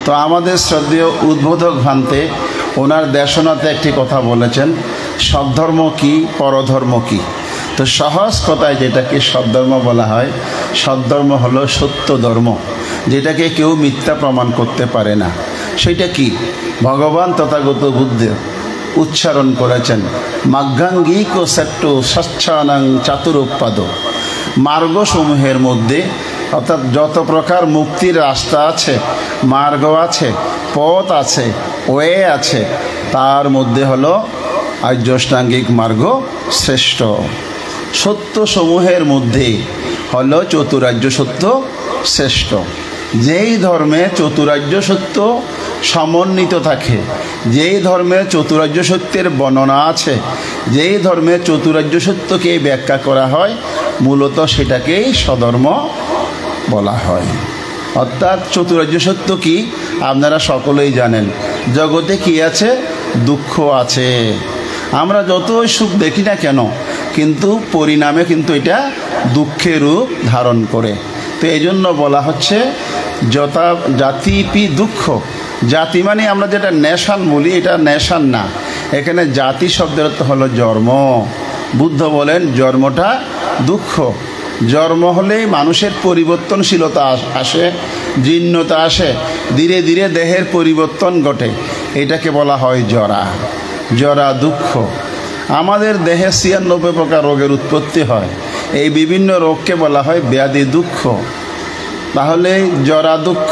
তো আমাদের শ্রদ্ধেয় উদ্বোধক ভান্তে ওনার দেশনাতে একটি কথা বলেছেন, সদ্ধর্ম কি পরধর্ম কি। তো সহজ কথায় যেটাকে সদ্ধর্ম বলা হয়, সদ্ধর্ম হলো সত্য ধর্ম, যেটাকে কেউ মিথ্যা প্রমাণ করতে পারে না। সেটা কি? ভগবান তথাগত বুদ্ধ উচ্চারণ করেছেন, মার্গাঙ্গিক সেট্টু স্বচ্ছানং চাতুরোপাদ। মার্গসমূহের মধ্যে অর্থাৎ যত প্রকার মুক্তির রাস্তা আছে, মার্গ আছে, পথ আছে, ওয়ে আছে, তার মধ্যে হলো আর্যাষ্টাঙ্গিক মার্গ শ্রেষ্ঠ। সত্যসমূহের মধ্যে হলো চতুরার্য সত্য শ্রেষ্ঠ। যেই ধর্মে চতুরার্য সত্য সমন্বিত থাকে, যেই ধর্মে চতুরার্য সত্যের বর্ণনা আছে, যেই ধর্মে চতুরার্য সত্যকে ব্যাখ্যা করা হয়, মূলত সেটাকেই স্বধর্ম বলা হয়। অর্থাৎ চতুরার্য সত্য কি আপনারা সকলেই জানেন। জগতে কি আছে? দুঃখ আছে। আমরা যতই সুখ দেখি না কেন, কিন্তু পরিণামে কিন্তু এটা দুঃখের রূপ ধারণ করে। তো এই জন্য বলা হচ্ছে যথা জাতিপি দুঃখ। জাতি মানে আমরা যেটা নেশান বলি, এটা নেশান না। এখানে জাতি শব্দের অর্থ হলো জন্ম। বুদ্ধ বলেন জন্মটা দুঃখ। জন্ম হলেই মানুষের পরিবর্তনশীলতা আসে, জীর্ণতা আসে, ধীরে ধীরে দেহের পরিবর্তন ঘটে। এটাকে বলা হয় জরা। জরা দুঃখ। আমাদের দেহে ৯৬ প্রকার রোগের উৎপত্তি হয়। এই বিভিন্ন রোগকে বলা হয় ব্যাধি দুঃখ। তাহলে জরা দুঃখ,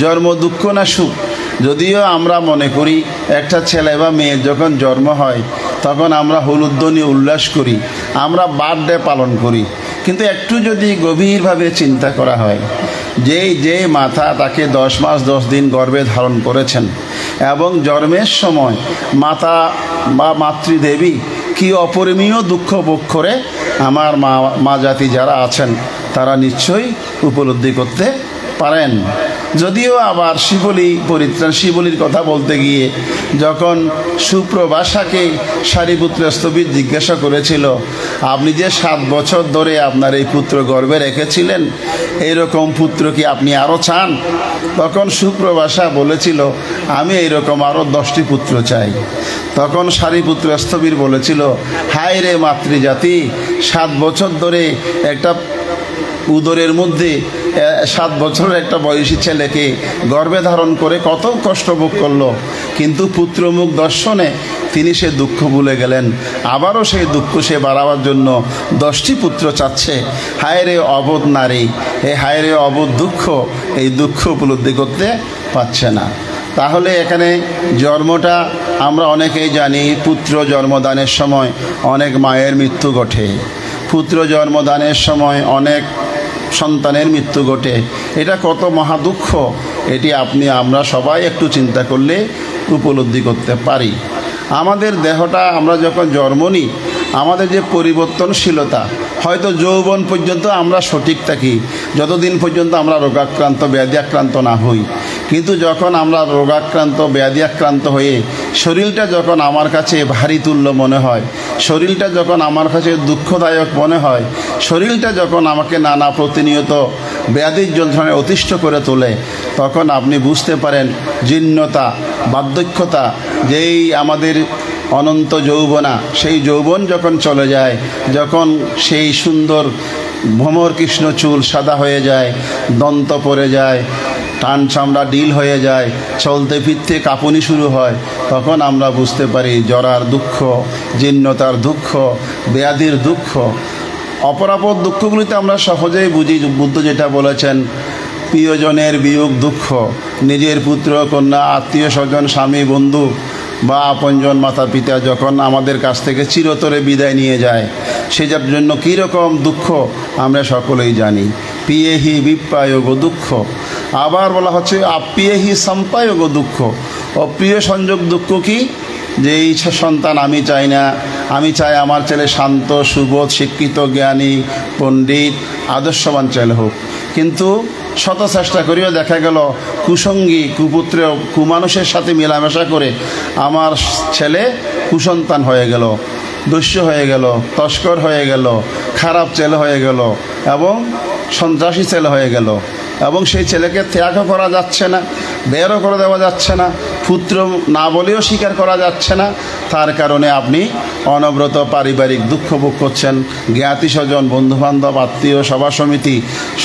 জন্ম দুঃখ না সুখ? যদিও আমরা মনে করি একটা ছেলে বা মেয়ের যখন জন্ম হয় তখন আমরা হলুদ্ধ্বনি উল্লাস করি, আমরা বার্থডে পালন করি। কিন্তু একটু যদি গভীরভাবে চিন্তা করা হয়, যে মাতা তাকে 10 মাস 10 দিন গর্ভে ধারণ করেছেন এবং জন্মের সময় মাতা বা মাতৃদেবী কি অপরিমেয় দুঃখ ভোগ করে আমার মা জাতি যারা আছেন তারা নিশ্চয়ই উপলব্ধি করতে পারেন। যদিও আবার শিবলির কথা বলতে গিয়ে যখন সুপ্রভাষাকে সারিপুত্র স্থবির জিজ্ঞাসা করেছিল, আপনি যে 7 বছর ধরে আপনার এই পুত্র গর্ভে রেখেছিলেন, এইরকম পুত্র কি আপনি আরও চান? তখন সুপ্রভাষা বলেছিল, আমি এইরকম আরও 10টি পুত্র চাই। তখন সারিপুত্র স্থবির বলেছিল, হায় রে মাতৃজাতি, 7 বছর ধরে একটা উদরের মধ্যে 7 বছরের একটা বয়সী ছেলেকে গর্ভে ধারণ করে কত কষ্ট ভোগ করলো, কিন্তু পুত্রমুখ দর্শনে তিনি সে দুঃখ ভুলে গেলেন। আবারও সেই দুঃখ সে বাড়াবার জন্য 10টি পুত্র চাচ্ছে। হায় রে অবোধ নারী, হায় রে অবোধ দুঃখ, এই দুঃখ উপলব্ধি করতে পারছে না। তাহলে এখানে জন্মটা আমরা অনেকেই জানি, পুত্র জন্মদানের সময় অনেক মায়ের মৃত্যু ঘটে, পুত্র জন্মদানের সময় অনেক সন্তানের মৃত্যু ঘটে। এটা কত মহা দুঃখ, এটি আমরা সবাই একটু চিন্তা করলে উপলব্ধি করতে পারি। আমাদের দেহটা আমরা যখন জন্ম নিই, আমাদের যে পরিবর্তনশীলতা, হয়তো যৌবন পর্যন্ত আমরা সঠিক থাকি যতদিন পর্যন্ত আমরা রোগাক্রান্ত ব্যাধি আক্রান্ত না হই। কিন্তু যখন আমরা রোগাক্রান্ত ব্যাধি আক্রান্ত হয়ে শরীরটা যখন আমার কাছে ভারী তুল্য মনে হয়, শরীরটা যখন আমার কাছে দুঃখদায়ক মনে হয়, শরীরটা যখন আমাকে নানা প্রতিনিয়ত ব্যাধির যন্ত্রণায় অতিষ্ঠ করে তোলে, তখন আপনি বুঝতে পারেন জীর্ণতা, বার্ধক্যতা, যেই আমাদের অনন্ত যৌবনা, সেই যৌবন যখন চলে যায়, যখন সেই সুন্দর ভ্রমর কৃষ্ণ চুল সাদা হয়ে যায়, দন্ত পড়ে যায়, টান চামড়া ডিল হয়ে যায়, চলতে ফিরতে কাঁপুনি শুরু হয়, তখন আমরা বুঝতে পারি জরার দুঃখ, জীর্ণতার দুঃখ, ব্যাধির দুঃখ। অপরাপর দুঃখগুলিতে আমরা সহজেই বুঝি। বুদ্ধ যেটা বলেছেন, প্রিয়জনের বিয়োগ দুঃখ, নিজের পুত্র কন্যা আত্মীয় স্বজন স্বামী বন্ধু বা আপনজন মাতা পিতা যখন আমাদের কাছ থেকে চিরতরে বিদায় নিয়ে যায়, সেটার জন্য কীরকম দুঃখ আমরা সকলেই জানি। প্রিয়েহি বিপ্রায়োগ দুঃখ। আবার বলা হচ্ছে আপ্রিয়েহি সম্পায়োগ দুঃখ। অপ্রিয় সংযোগ দুঃখ কি? যে এই সন্তান আমি চাই না, আমি চাই আমার ছেলে শান্ত, সুবোধ, শিক্ষিত, জ্ঞানী, পণ্ডিত, আদর্শবান ছেলে হোক, কিন্তু শত চেষ্টা করেও দেখা গেল কুসঙ্গী, কুপুত্র, কুমানুষের সাথে মেলামেশা করে আমার ছেলে কুসন্তান হয়ে গেল, দস্যু হয়ে গেল, তস্কর হয়ে গেল, খারাপ ছেলে হয়ে গেল এবং সন্ত্রাসী ছেলে হয়ে গেল। এবং সেই ছেলেকে ত্যাগও করা যাচ্ছে না, বেরও করে দেওয়া যাচ্ছে না, পুত্র না বলেও স্বীকার করা যাচ্ছে না। তার কারণে আপনি অনবরত পারিবারিক দুঃখ ভোগ করছেন। জ্ঞাতি স্বজন, বন্ধুবান্ধব, আত্মীয়, সভা সমিতি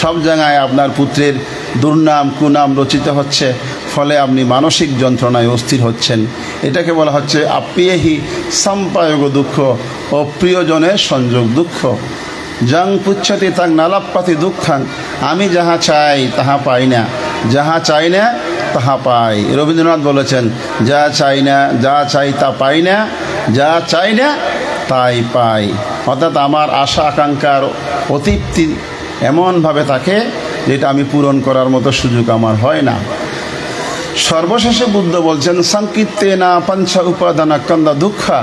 সব জায়গায় আপনার পুত্রের দুর্নাম কুনাম রচিত হচ্ছে, ফলে আপনি মানসিক যন্ত্রণায় অস্থির হচ্ছেন। এটাকে বলা হচ্ছে আপ্যেহি সম্পায়োগ দুঃখ, অপ্রিয়জনের সংযোগ দুঃখ। জং পুচ্ছতি তাং নালাপ্পাতি দুঃখাং, আমি যাহা চাই তাহা পাই না, যাহা চাই না তাহা পাই। রবীন্দ্রনাথ বলেছেন, যা চাই না, যা চাই তা পাই না, যা চাই না তাই পাই। অর্থাৎ আমার আশা আকাঙ্ক্ষার অতৃপ্তি এমনভাবে থাকে যেটা আমি পূরণ করার মতো সুযোগ আমার হয় না। সর্বশেষে বুদ্ধ বলছেন, সংকীর্তে না পঞ্চ উপাদান কন্দা দুঃখা,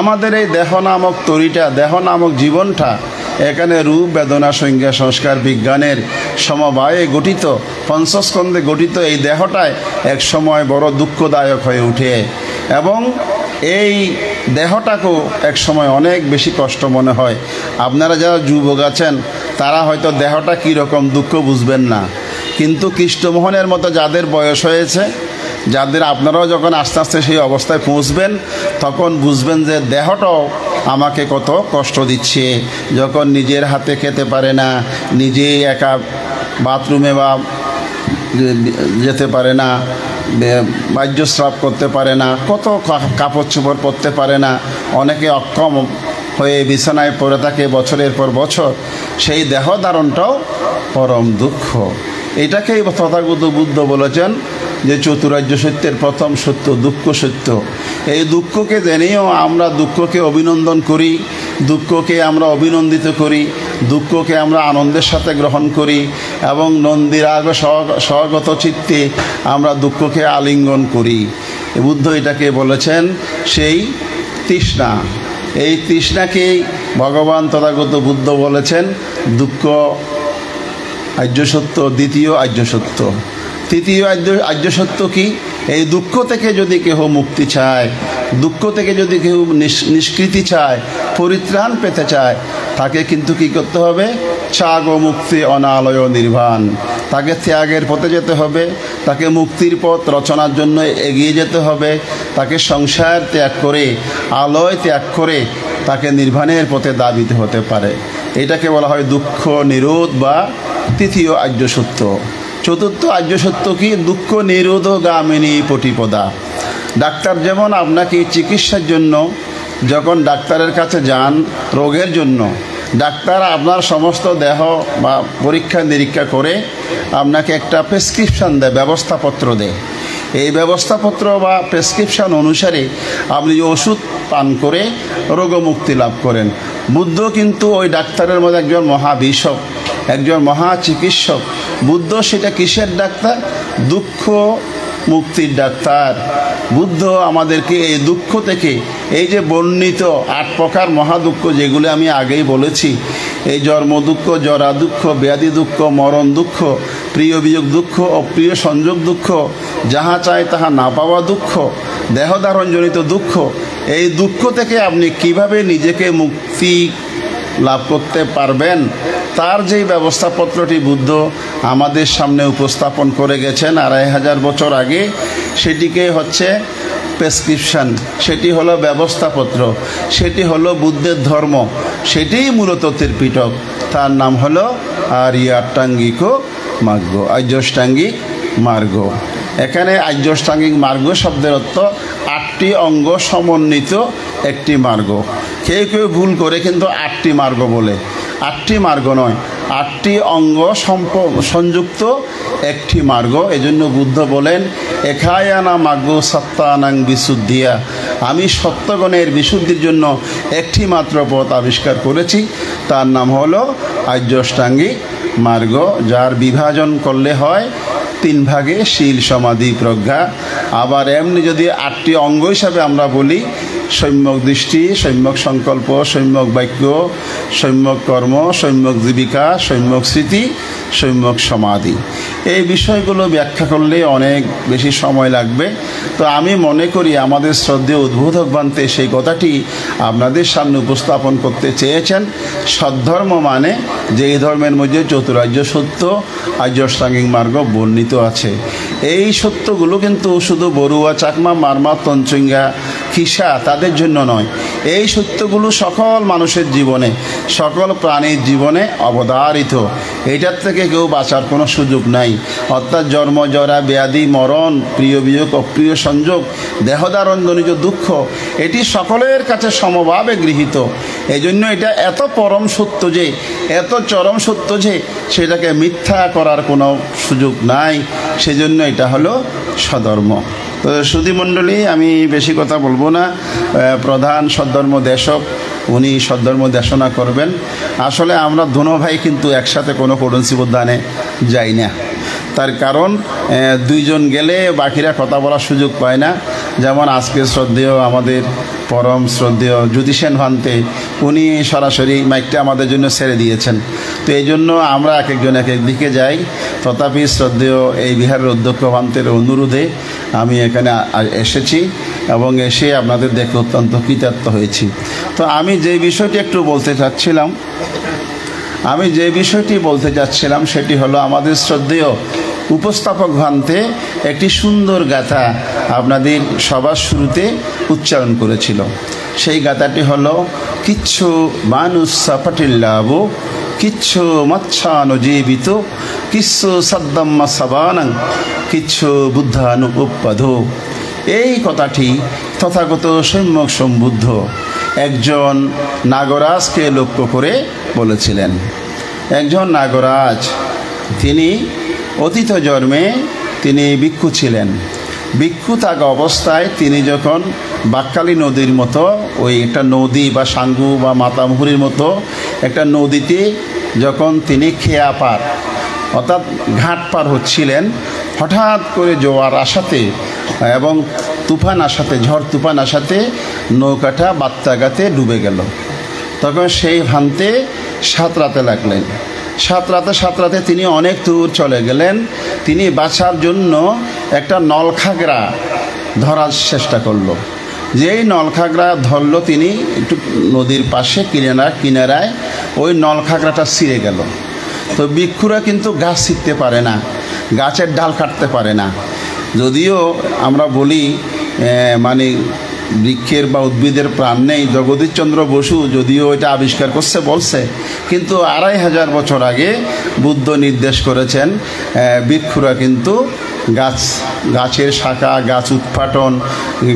আমাদের এই দেহ নামক তরিটা, দেহ নামক জীবনটা এখানে রূপ, বেদনা, সংজ্ঞা, সংস্কার, বিজ্ঞানের সমবায়ে গঠিত, পঞ্চস্কন্ধে গঠিত এই দেহটায় এক সময় বড় দুঃখদায়ক হয়ে ওঠে এবং এই দেহটাকেও এক সময় অনেক বেশি কষ্ট মনে হয়। আপনারা যারা যুবক আছেন তারা হয়তো দেহটা কীরকম দুঃখ বুঝবেন না, কিন্তু কৃষ্ণমোহনের মতো যাদের বয়স হয়েছে, যাদের আপনারাও যখন আস্তে আস্তে সেই অবস্থায় পৌঁছবেন তখন বুঝবেন যে দেহটাও আমাকে কত কষ্ট দিচ্ছে। যখন নিজের হাতে খেতে পারে না, নিজে একা বাথরুমে বা যেতে পারে না, বাহ্যস্রাব করতে পারে না, কত কাপড় চোপড় পরতে পারে না, অনেকে অক্ষম হয়ে বিছানায় পড়ে থাকে বছরের পর বছর, সেই দেহ ধারণটাও পরম দুঃখ। এটাকেই তথাগত বুদ্ধ বলেছেন যে চতুরার্য সত্যের প্রথম সত্য দুঃখ সত্য। এই দুঃখকে জেনেও আমরা দুঃখকে অভিনন্দন করি, দুঃখকে আমরা অভিনন্দিত করি, দুঃখকে আমরা আনন্দের সাথে গ্রহণ করি এবং নন্দীরাগ স্বগত চিত্তে আমরা দুঃখকে আলিঙ্গন করি। বুদ্ধ এটাকে বলেছেন সেই তৃষ্ণা। এই তৃষ্ণাকেই ভগবান তথাগত বুদ্ধ বলেছেন দুঃখ আর্য সত্য, দ্বিতীয় আর্য সত্য। তৃতীয় আর্য সত্য কি? এই দুঃখ থেকে যদি কেহ মুক্তি চায়, দুঃখ থেকে যদি কেউ নিষ্কৃতি চায়, পরিত্রাণ পেতে চায়, তাকে কিন্তু কি করতে হবে? ত্যাগ ও মুক্তি অনালয় নির্বাণ। তাকে ত্যাগের পথে যেতে হবে, তাকে মুক্তির পথ রচনার জন্য এগিয়ে যেতে হবে, তাকে সংসার ত্যাগ করে, আলয় ত্যাগ করে তাকে নির্বাণের পথে দাবিতে হতে পারে। এটাকে বলা হয় দুঃখ নিরোধ বা তৃতীয় আর্য সত্য। চতুর্থ আর্য সত্য কি? দুঃখ নিরোধগামিনী পটিপদা। ডাক্তার যেমন আপনাকে চিকিৎসার জন্য যখন ডাক্তারের কাছে যান রোগের জন্য, ডাক্তার আপনার সমস্ত দেহ বা পরীক্ষা নিরীক্ষা করে আপনাকে একটা প্রেসক্রিপশান দেয়, ব্যবস্থাপত্র দেয়। এই ব্যবস্থাপত্র বা প্রেসক্রিপশান অনুসারে আপনি ওষুধ পান করে রোগমুক্তি লাভ করেন। বুদ্ধ কিন্তু ওই ডাক্তারের মধ্যে একজন মহাবিশক, একজন মহা চিকিৎসক। বুদ্ধ সেটা কিসের ডাক্তার? দুঃখ মুক্তির ডাক্তার। বুদ্ধ আমাদেরকে এই দুঃখ থেকে, এই যে বর্ণিত 8 প্রকার মহাদুঃখ যেগুলো আমি আগেই বলেছি, এই জন্ম দুঃখ, জরা দুঃখ, ব্যাধি দুঃখ, মরণ দুঃখ, প্রিয় বিয়োগ দুঃখ, অপ্রিয় সংযোগ দুঃখ, যাহা চায় তাহা না পাওয়া দুঃখ, দেহধারণজনিত দুঃখ, এই দুঃখ থেকে আপনি কিভাবে নিজেকে মুক্তি লাভ করতে পারবেন তার যেই ব্যবস্থাপত্রটি বুদ্ধ আমাদের সামনে উপস্থাপন করে গেছেন 2500 বছর আগে, সেটিকে হচ্ছে প্রেসক্রিপশান, সেটি হলো ব্যবস্থাপত্র, সেটি হলো বুদ্ধের ধর্ম, সেটিই মূলত ত্রিপিটক। তার নাম হলো আর্যাষ্টাঙ্গিক মার্গ, আর্যাষ্টাঙ্গিক মার্গ। এখানে আর্যাষ্টাঙ্গিক মার্গ শব্দের অর্থ 8টি অঙ্গ সমন্বিত একটি মার্গ। কেউ কেউ ভুল করে কিন্তু 8টি মার্গ বলে। 8টি মার্গ নয়, 8টি অঙ্গ সংযুক্ত একটি মার্গ। এজন্য বুদ্ধ বলেন, এখায়ানা মার্গ সত্যানাং বিশুদ্ধিয়া, আমি সত্যগণের বিশুদ্ধির জন্য একটি মাত্র পথ আবিষ্কার করেছি, তার নাম হলো আর্যাষ্টাঙ্গিক মার্গ, যার বিভাজন করলে হয় তিন ভাগে শীল সমাধি প্রজ্ঞা। আবার এমনি যদি 8টি অঙ্গ হিসাবে আমরা বলি, সম্যক দৃষ্টি, সম্যক সংকল্প, সম্যক বাক্য, সম্যক কর্ম, সম্যক জীবিকা, সম্যক স্মৃতি, সম্যক সমাধি। এই বিষয়গুলো ব্যাখ্যা করলে অনেক বেশি সময় লাগবে। তো আমি মনে করি আমাদের শ্রদ্ধেয় উদ্বোধক বান্তে সেই কথাটি আপনাদের সামনে উপস্থাপন করতে চেয়েছেন। সদ্ধর্ম মানে যেই ধর্মের মধ্যে চতুরার্য সত্য, আর্য অষ্টাঙ্গিক মার্গ বর্ণিত আছে। এই সত্যগুলো কিন্তু শুধু বড়ুয়া, চাকমা, মারমা, তঞ্চঙ্গা, খিসা তাদের জন্য নয়। এই সত্যগুলো সকল মানুষের জীবনে, সকল প্রাণীর জীবনে অবধারিত। এইটার থেকে কেউ বাঁচার কোনো সুযোগ নাই। অর্থাৎ জন্ম, জরা, ব্যাধি, মরণ, প্রিয় বিয়োগ, অপ্রিয় সংযোগ, দেহদারঞ্জনিত দুঃখ, এটি সকলের কাছে সমভাবে গৃহীত। এই জন্য এটা এত পরম সত্য যে, এত চরম সত্য যে সেটাকে মিথ্যা করার কোনো সুযোগ নাই। সেজন্য এটা হলো সধর্ম। তো সুধীমণ্ডলী, আমি বেশি কথা বলবো না। প্রধান সদ্ধর্ম দেশক উনি সদ্ধর্ম দেশনা করবেন। আসলে আমরা দোনো ভাই কিন্তু একসাথে কোনো কোডন্সিব উদ্যানে যাই না। তার কারণ দুইজন গেলে বাকিরা কথা বলার সুযোগ পায় না। যেমন আজকে শ্রদ্ধেয় আমাদের পরম শ্রদ্ধেয় জ্যোতি সেন ভান্তে, উনি সরাসরি মাইকটা আমাদের জন্য ছেড়ে দিয়েছেন। তো এই জন্য আমরা এক একজন এক এক দিকে যাই। তথাপি শ্রদ্ধেয় এই বিহারের অধ্যক্ষ ভান্তের অনুরোধে আমি এখানে এসেছি এবং এসে আপনাদের দেখে অত্যন্ত কৃতার্থ হয়েছি। তো আমি যে বিষয়টি একটু বলতে চাচ্ছিলাম সেটি হলো আমাদের শ্রদ্ধেয় উপস্থাপক ভান্তে একটি সুন্দর গাথা আপনাদের সবার শুরুতে উচ্চারণ করেছিল। সেই গাথাটি হলো, কিচ্ছু মানুষ সাপাটিল্লাবো, কিচ্ছু মচ্ছানুজীবিত, কিচ্ছু সদ্দম্মা সাবানাং, কিচ্ছু বুদ্ধানু উপাধো। এই কথাটি তথাগত সম্যক সম্বুদ্ধ একজন নাগরাজকে লক্ষ্য করে বলেছিলেন। একজন নাগরাজ, তিনি অতীত জন্মে তিনি ভিক্ষু ছিলেন। ভিক্ষু থাকা অবস্থায় তিনি যখন বাক্কালী নদীর মতো ওই একটা নদী বা সাঙ্গু বা মাতামুহুরির মতো একটা নদীতে যখন তিনি খেয়া পার অর্থাৎ ঘাট পার হচ্ছিলেন, হঠাৎ করে জোয়ার আসাতে এবং তুফান আসাতে, ঝড় তুফান আসাতে নৌকাটা বাত্যাঘাতে ডুবে গেল। তখন সেই ভান্তে সাঁতরাতে লাগলেন। সাঁতরাতে তিনি অনেক দূর চলে গেলেন। তিনি বাঁচার জন্য একটা নলখাগড়া ধরার চেষ্টা করলো। যেই নলখাগড়া ধরলো, তিনি একটু নদীর পাশে কিনারায় ওই নলখাগড়াটা ছিঁড়ে গেল। তো ভিক্ষুরা কিন্তু গাছ ছিঁড়তে পারে না, গাছের ডাল কাটতে পারে না। যদিও আমরা বলি মানে বৃক্ষের বা উদ্ভিদের প্রাণ নেই, জগদীশচন্দ্র বসু যদিও এটা আবিষ্কার করছে বলছে, কিন্তু 2500 বছর আগে বুদ্ধ নির্দেশ করেছেন ভিক্ষুরা কিন্তু গাছের শাখা, গাছ উৎপাটন,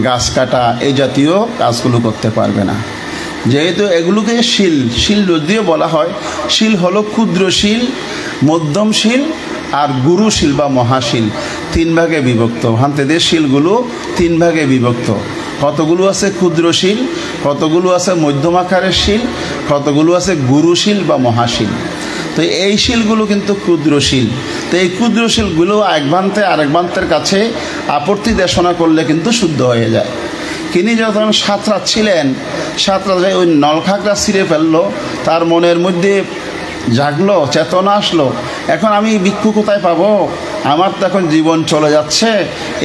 গাছ কাটা এই জাতীয় কাজগুলো করতে পারবে না। যেহেতু এগুলোকে শিল যদিও বলা হয়, শিল হলো ক্ষুদ্র শিল, মধ্যম শিল আর গুরু শিল বা মহাশিল, 3 ভাগে বিভক্ত। ভান্তেদের শিলগুলো 3 ভাগে বিভক্ত। কতগুলো আছে ক্ষুদ্র শিল, কতগুলো আছে মধ্যম আকারের শিল, কতগুলো আছে গুরু শিল বা মহাশিল। তো এই শিলগুলো কিন্তু ক্ষুদ্র শিল। তো এই ক্ষুদ্র শিলগুলো এক ভান্তে আরেক ভান্তের কাছে আপত্তি দেশনা করলে কিন্তু শুদ্ধ হয়ে যায়। তিনি যখন সাঁতরাচ্ছিলেন, সাঁতরাতে ওই নলখাগড়া ছিঁড়ে ফেললো। তার মনের মধ্যে জাগলো, চেতনা আসলো, এখন আমি ভিক্ষু কোথায় পাবো? আমার তো এখন জীবন চলে যাচ্ছে।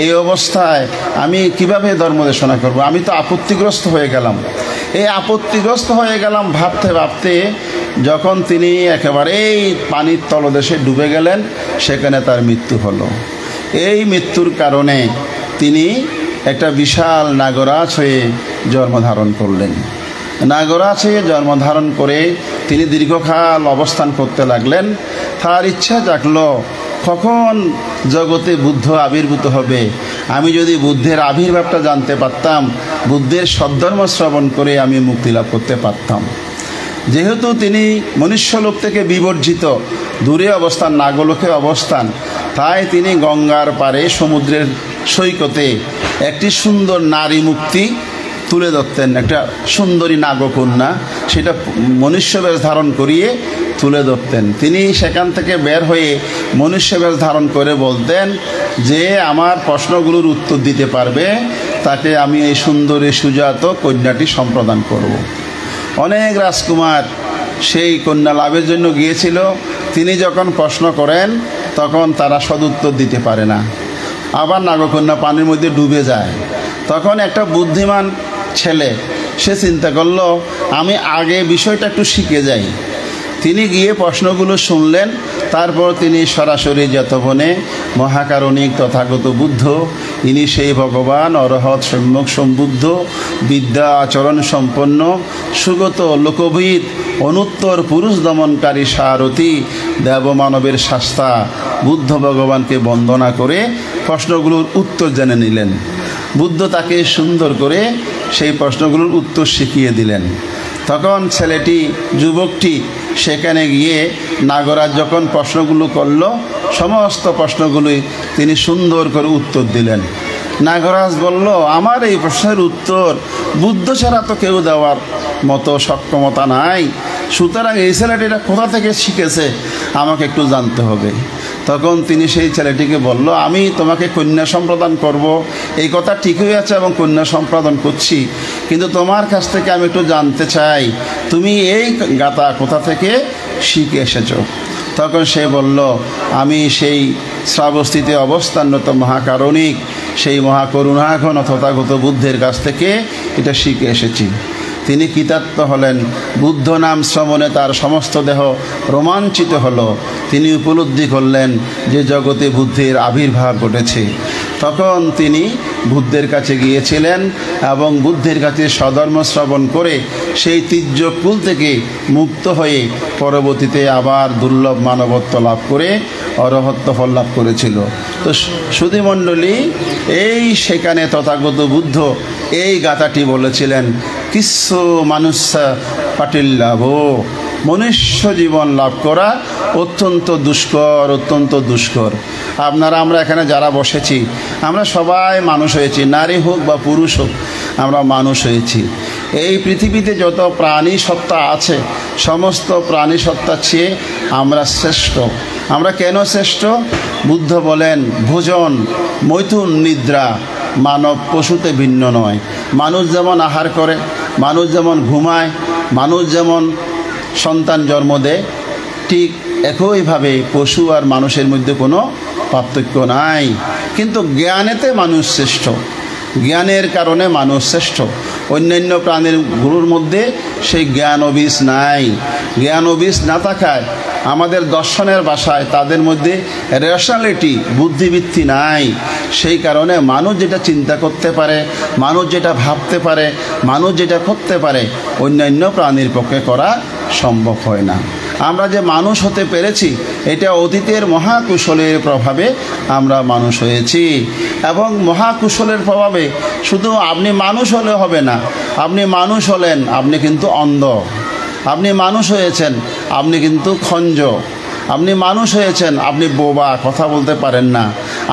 এই অবস্থায় আমি কিভাবে ধর্ম দেশনা করবো? আমি তো আপত্তিগ্রস্ত হয়ে গেলাম। এই আপত্তিগ্রস্ত হয়ে গেলাম ভাবতে ভাবতে যখন তিনি একেবারেই পানির তলদেশে ডুবে গেলেন, সেখানে তার মৃত্যু হলো। এই মৃত্যুর কারণে তিনি একটা বিশাল নাগরাজ হয়ে জন্মধারণ করলেন। নাগরাজ হয়ে জন্মধারণ করে তিনি দীর্ঘকাল অবস্থান করতে লাগলেন। তার ইচ্ছা জাগলো, কখন জগতে বুদ্ধ আবির্ভূত হবে? আমি যদি বুদ্ধের আবির্ভাবটা জানতে পারতাম, বুদ্ধের সদ্ধর্ম শ্রবণ করে আমি মুক্তি লাভ করতে পারতাম। যেহেতু তিনি মনুষ্যলোক থেকে বিবর্জিত, দূরে অবস্থান, নাগলোকে অবস্থান, তাই তিনি গঙ্গার পারে সমুদ্রের সৈকতে একটি সুন্দর নারী মুক্তি তুলে ধরতেন, একটা সুন্দরী নাগকন্যা, সেটা মনুষ্যবেশ ধারণ করিয়ে তুলে ধরতেন। তিনি সেখান থেকে বের হয়ে মনুষ্যবেশ ধারণ করে বলতেন যে আমার প্রশ্নগুলোর উত্তর দিতে পারবে তাকে আমি এই সুন্দরী সুজাত কন্যাটি সম্প্রদান করব। অনেক রাজকুমার সেই কন্যা লাভের জন্য গিয়েছিল, তিনি যখন প্রশ্ন করেন তখন তারা সদুত্তর দিতে পারে না, আবার নাগকন্যা পানির মধ্যে ডুবে যায়। তখন একটা বুদ্ধিমান ছেলে সে চিন্তা করলো আমি আগে বিষয়টা একটু শিখে যাই। তিনি গিয়ে প্রশ্নগুলো শুনলেন, তারপর তিনি সরাসরি যতবনে মহাকারণিক তথাগত বুদ্ধ, ইনি সেই ভগবান অরহৎ সম্যক সম্বুদ্ধ বিদ্যা আচরণ সম্পন্ন সুগত লোকবিদ অনুত্তর পুরুষ দমনকারী সারথী দেবমানবের শাস্তা বুদ্ধ ভগবানকে বন্দনা করে প্রশ্নগুলোর উত্তর জেনে নিলেন। বুদ্ধ তাকে সুন্দর করে সেই প্রশ্নগুলোর উত্তর শিখিয়ে দিলেন। তখন ছেলেটি, যুবকটি সেখানে গিয়ে নাগরাজ যখন প্রশ্নগুলো করল, সমস্ত প্রশ্নগুলোই তিনি সুন্দর করে উত্তর দিলেন। নাগরাজ বলল আমার এই প্রশ্নের উত্তর বুদ্ধ ছাড়া তো কেউ দেওয়ার মতো সক্ষমতা নাই, সুতরাং এই ছেলেটিটা কোথা থেকে শিখেছে আমাকে একটু জানতে হবে। তখন তিনি সেই ছেলেটিকে বলল আমি তোমাকে কন্যা সম্প্রদান করব, এই কথা ঠিকই আছে এবং কন্যা সম্প্রদান করছি, কিন্তু তোমার কাছ থেকে আমি একটু জানতে চাই তুমি এই গাথা কোথা থেকে শিখে এসেছো। তখন সে বলল আমি সেই শ্রাবস্তিতে অবস্থানরত মহাকারণিক সেই মহাকরুণাঘন তথাগত বুদ্ধের কাছ থেকে এটা শিখে এসেছি। তিনি কৃতার্থ হলেন। বুদ্ধ নাম শ্রবণে তার সমস্ত দেহ রোমাঞ্চিত হলো। তিনি উপলব্ধি করলেন যে জগতে বুদ্ধের আবির্ভাব ঘটেছে। তখন তিনি বুদ্ধের কাছে গিয়েছিলেন এবং বুদ্ধের কাছে স্বধর্ম শ্রবণ করে সেই তির্যকুল থেকে মুক্ত হয়ে পরবর্তীতে আবার দুর্লভ মানবত্ব লাভ করে অরহত্ব ফল লাভ করেছিল। তো সুধীমণ্ডলী, এই সেখানে তথাগত বুদ্ধ এই গাথাটি বলেছিলেন, কিস্য মানুষ পাটিল্লাভ, মনুষ্য জীবন লাভ করা অত্যন্ত দুষ্কর, অত্যন্ত দুষ্কর। আমরা এখানে যারা বসেছি আমরা সবাই মানুষ হয়েছি, নারী হোক বা পুরুষ হোক, আমরা মানুষ হয়েছি। এই পৃথিবীতে যত প্রাণী সত্তা আছে সমস্ত প্রাণী সত্তার চেয়ে আমরা শ্রেষ্ঠ। আমরা কেন শ্রেষ্ঠ? বুদ্ধ বলেন ভোজন, মৈথুন, নিদ্রা মানব পশুতে ভিন্ন নয়। মানুষ যেমন আহার করে, মানুষ যেমন ঘুমায়, মানুষ যেমন সন্তান জন্ম দেয়, ঠিক একইভাবে পশু আর মানুষের মধ্যে কোনো পার্থক্য নাই। কিন্তু জ্ঞানেতে মানুষ শ্রেষ্ঠ, জ্ঞানের কারণে মানুষ শ্রেষ্ঠ। অন্যান্য প্রাণীর গুরুর মধ্যে সেই জ্ঞান অবিষ নাই। জ্ঞান অবিষ না থাকায় আমাদের দর্শনের ভাষায় তাদের মধ্যে রেশনালিটি, বুদ্ধিবৃত্তি নাই। সেই কারণে মানুষ যেটা চিন্তা করতে পারে, মানুষ যেটা ভাবতে পারে, মানুষ যেটা করতে পারে, অন্যান্য প্রাণীর পক্ষে করা সম্ভব হয় না। আমরা যে মানুষ হতে পেরেছি এটা অতীতের মহাকুশলের প্রভাবে আমরা মানুষ হয়েছি। এবং মহাকুশলের প্রভাবে শুধু আপনি মানুষ হলে হবে না, আপনি মানুষ হলেন আপনি কিন্তু অন্ধ, আপনি মানুষ হয়েছেন আপনি কিন্তু খঞ্জ, আপনি মানুষ হয়েছেন আপনি বোবা, কথা বলতে পারেন না।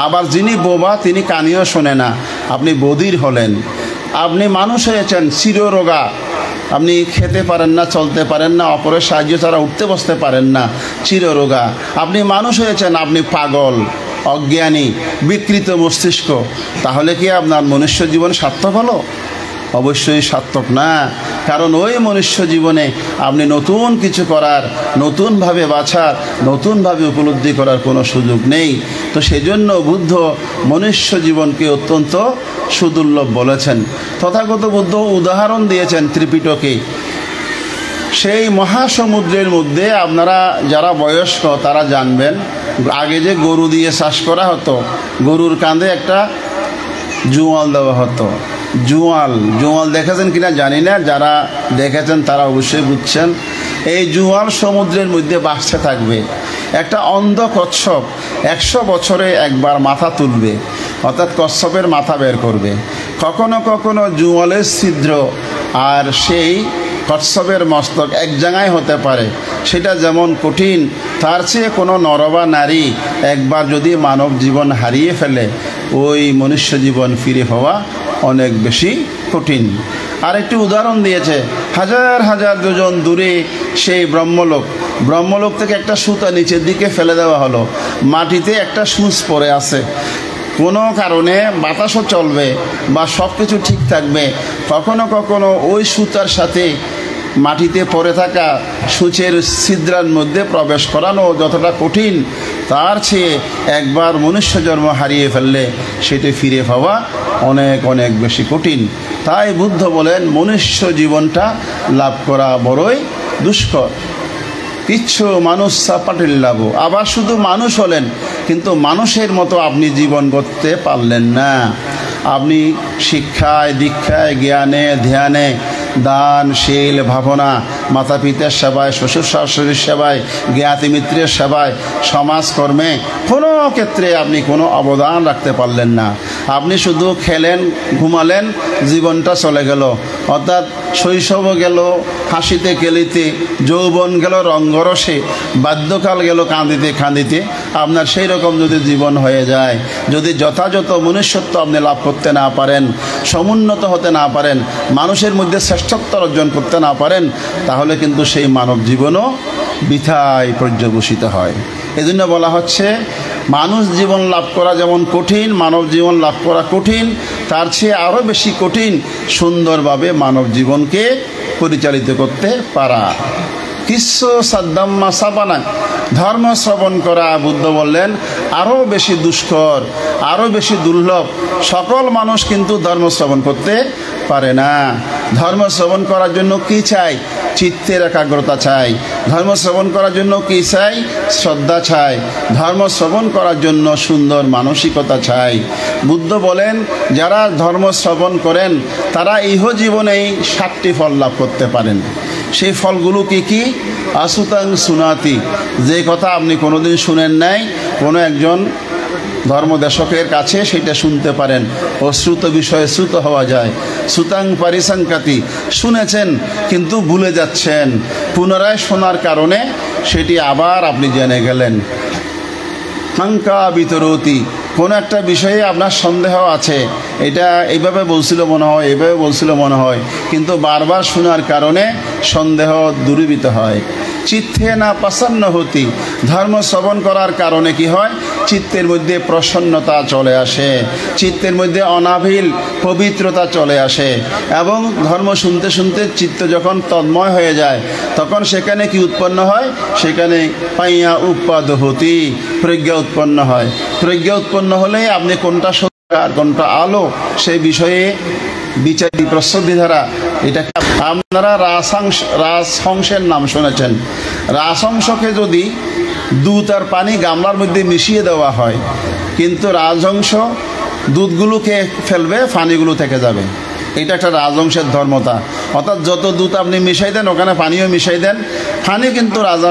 আবার যিনি বোবা তিনি কানেও শোনে না, আপনি বধির হলেন। আপনি মানুষ হয়েছেন চিররোগা, আপনি খেতে পারেন না, চলতে পারেন না, অপরের সাহায্য ছাড়া উঠতে বসতে পারেন না, চিররোগা। আপনি মানুষ হয়েছেন আপনি পাগল, অজ্ঞানী, বিকৃত মস্তিষ্ক। তাহলে কি আপনার মনুষ্য জীবন সার্থক হলো? অবশ্যই সার্থক না। কারণ ওই মনুষ্য জীবনে আপনি নতুন কিছু করার, নতুনভাবে বাছার, নতুনভাবে উপলব্ধি করার কোনো সুযোগ নেই। তো সেজন্য বুদ্ধ মনুষ্য জীবনকে অত্যন্ত সুদুর্লভ বলেছেন। তথাগত বুদ্ধ উদাহরণ দিয়েছেন ত্রিপিটকে। সেই মহাসমুদ্রের মধ্যে আপনারা যারা বয়স্ক তারা জানবেন, আগে যে গরু দিয়ে চাষ করা হতো, গরুর কাঁধে একটা জোয়াল দেওয়া হতো। জোয়াল দেখেছেন কিনা জানি না, যারা দেখেছেন তারা অবশ্যই বুঝছেন। এই জোয়াল সমুদ্রের মধ্যে ভাসতে থাকবে। একটা অন্ধ কচ্ছপ 100 বছরে একবার মাথা তুলবে, অর্থাৎ কচ্ছপের মাথা বের করবে। কখনো কখনো জোয়ালের ছিদ্র আর সেই কচ্ছপের মস্তক এক জায়গায় হতে পারে। সেটা যেমন কঠিন, তার চেয়ে কোনো নর বা নারী একবার যদি মানব জীবন হারিয়ে ফেলে ওই মনুষ্য জীবন ফিরে পাওয়া অনেক বেশি কঠিন। আর একটি উদাহরণ দিয়েছে, হাজার হাজার যোজন দূরে সেই ব্রহ্মলোক থেকে একটা সুতা নিচের দিকে ফেলে দেওয়া হলো, মাটিতে একটা সূচ পড়ে আছে, কোনো কারণে বাতাসও চলবে বা সব কিছু ঠিক থাকবে, কখনো কখনো ওই সুতার সাথে মাটিতে পড়ে থাকা সূচের ছিদ্রার মধ্যে প্রবেশ করানো যতটা কঠিন, তার চেয়ে একবার মনুষ্য জন্ম হারিয়ে ফেললে সেটি ফিরে পাওয়া অনেক অনেক বেশি কঠিন। তাই বুদ্ধ বলেন মনুষ্য জীবনটা লাভ করা বড়ই দুষ্কর। কিচ্ছু মানুষ সাপাটিল লাভ, আবার শুধু মানুষ হলেন কিন্তু মানুষের মতো আপনি জীবন করতে পারলেন না। আপনি শিক্ষায় দীক্ষায় জ্ঞানে ধ্যানে দান শীল ভাবনা মাতা পিতার সেবায় শ্বশুর শাশুড়ির সেবায় জ্ঞাতি মিত্রের সেবায় সমাজকর্মে কোনো ক্ষেত্রে আপনি কোনো অবদান রাখতে পারলেন না। আপনি শুধু খেলেন ঘুমালেন, জীবনটা চলে গেল, অর্থাৎ শৈশব গেল হাসিতে খেলিতে, যৌবন গেল রঙ্গরসে, বাদ্যকাল গেল কাঁদিতে কাঁদিতে। আপনার সেই রকম যদি জীবন হয়ে যায়, যদি যথাযথ মনুষ্যত্ব আপনি লাভ করতে না পারেন, সমুন্নত হতে না পারেন, মানুষের মধ্যে শ্রেষ্ঠত্ব অর্জন করতে না পারেন, তাহলে কিন্তু সেই মানব জীবনও বৃথায় পর্যবসিত হয়। এজন্য বলা হচ্ছে মানুষ জীবন লাভ করা যেমন কঠিন, মানব জীবন লাভ করা কঠিন, তার চেয়ে আরও বেশি কঠিন সুন্দরভাবে মানব জীবনকে পরিচালিত করতে পারা। কিস্য সাদ্দাম্মা সাবানা, ধর্ম শ্রবণ করা বুদ্ধ বললেন আরও বেশি দুষ্কর, আরও বেশি দুর্লভ। সকল মানুষ কিন্তু ধর্ম শ্রবণ করতে পারে না। ধর্ম শ্রবণ করার জন্য কি চাই? চিত্তের একাগ্রতা চাই। ধর্ম শ্রবণ করার জন্য কি চাই? শ্রদ্ধা চাই। ধর্ম শ্রবণ করার জন্য সুন্দর মানসিকতা চাই। বুদ্ধ বলেন যারা ধর্ম শ্রবণ করেন তারা ইহ জীবনেই 7টি ফল লাভ করতে পারেন। সেই ফলগুলো কি কি? আসুতাং সুনাতি, যে কথা আপনি কোনোদিন শুনেন নাই, কোনো একজন ধর্মদেশকের কাছে সেটা শুনতে পারেন, অশ্রুত বিষয়ে শ্রুত হওয়া যায়। সুতাং পারিসংকাতি, শুনেছেন কিন্তু ভুলে যাচ্ছেন, পুনরায় শোনার কারণে সেটি আবার আপনি জেনে গেলেন। শঙ্কা বিতরতি, কোনো একটা বিষয়ে আপনার সন্দেহ আছে, এটা এইভাবে বলছিল মনে হয়, এইভাবে বলছিল মনে হয়, কিন্তু বারবার শোনার কারণে সন্দেহ দূরীভূত হয়। চিত্তে না প্রসন্ন হতি, ধর্ম শ্রবণ করার কারণে কি হয়? চিত্তের মধ্যে প্রসন্নতা চলে আসে, চিত্তের মধ্যে অনাবিল পবিত্রতা চলে আসে, এবং ধর্ম শুনতে শুনতে চিত্ত যখন তন্ময় হয়ে যায় তখন সেখানে কি উৎপন্ন হয়? সেখানে পাইয়া উৎপাদ হতি, প্রজ্ঞা উৎপন্ন হয়। প্রজ্ঞা উৎপন্ন হলেই আপনি কোনটা সত্য আর কোনটা আলো সেই বিষয়ে বিচারী প্রস্তুতি ধারা। এটা আপনারা রাজহংসের নাম শুনেছেন। রাজহংসকে যদি দুধ আর পানি গামলার মধ্যে মিশিয়ে দেওয়া হয়, কিন্তু রাজহংস দুধগুলোকে ফেলবে, পানিগুলো থেকে যাবে। এটা একটা রাজহংসের ধর্মতা। অর্থাৎ যত দুধ আপনি মিশাই দেন ওখানে পানিও মিশাই দেন, পানি কিন্তু রাজা